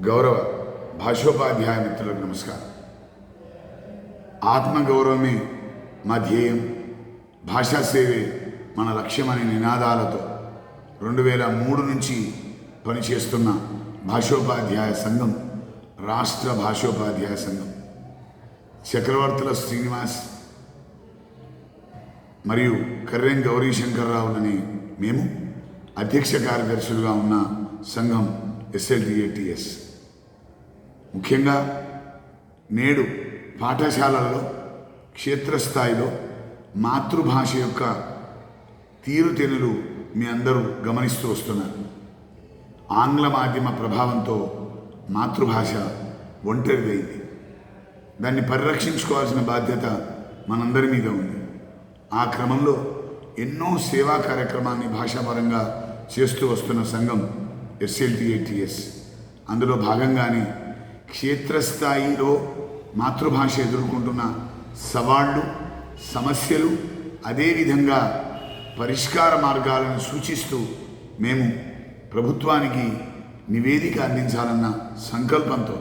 గౌరవ భాషోపాధ్యాయ మిత్రులకు నమస్కారం. ఆత్మగౌరవమే మా ధ్యేయం, భాషా సేవే మన లక్ష్యం అనే నినాదాలతో 2003 నుంచి పనిచేస్తున్న భాషోపాధ్యాయ సంఘం రాష్ట్ర భాషోపాధ్యాయ సంఘం చక్రవర్తుల శ్రీనివాస్ మరియు కర్రెం గౌరీశంకర్రావులని మేము అధ్యక్ష కార్యదర్శులుగా ఉన్న సంఘం SLTATS. ముఖ్యంగా నేడు పాఠశాలల్లో క్షేత్రస్థాయిలో మాతృభాష యొక్క తీరుతెన్నులు మీ అందరూ గమనిస్తూ వస్తున్నారు. ఆంగ్ల మాధ్యమ ప్రభావంతో మాతృభాష ఒంటరిదైంది. దాన్ని పరిరక్షించుకోవాల్సిన బాధ్యత మనందరి మీద ఉంది. ఆ క్రమంలో ఎన్నో సేవా కార్యక్రమాన్ని భాషాపరంగా చేస్తూ వస్తున్న సంఘం SLTATS. అందులో భాగంగానే క్షేత్రస్థాయిలో మాతృభాష ఎదుర్కొంటున్న సవాళ్ళు, సమస్యలు, అదేవిధంగా పరిష్కార మార్గాలను సూచిస్తూ మేము ప్రభుత్వానికి నివేదిక అందించాలన్న సంకల్పంతో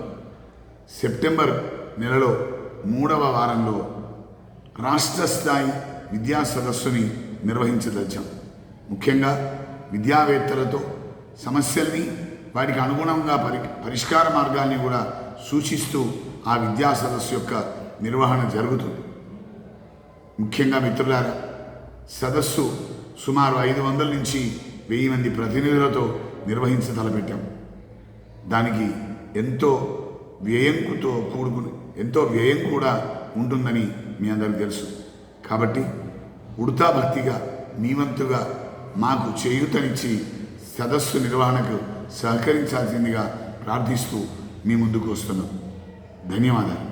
సెప్టెంబర్ నెలలో 3వ వారంలో రాష్ట్ర స్థాయి విద్యా సదస్సుని నిర్వహించదలిచాం. ముఖ్యంగా విద్యావేత్తలతో సమస్యల్ని, వాటికి అనుగుణంగా పరిష్కార మార్గాల్ని కూడా సూచిస్తూ ఆ విద్యా సదస్సు యొక్క నిర్వహణ జరుగుతుంది. ముఖ్యంగా మిత్రులారా, సదస్సు సుమారు 500 నుంచి 1000 మంది ప్రతినిధులతో నిర్వహించతలపెట్టాం. దానికి ఎంతో వ్యయం కూడా ఉంటుందని మీ అందరికీ తెలుసు. కాబట్టి ఉడతా భక్తిగా మీ వంతుగా మాకు చేయూతనిచ్చి సదస్సు నిర్వహణకు సహకరించాల్సిందిగా ప్రార్థిస్తూ మీ ముందుకు వస్తున్నాం. ధన్యవాదాలు.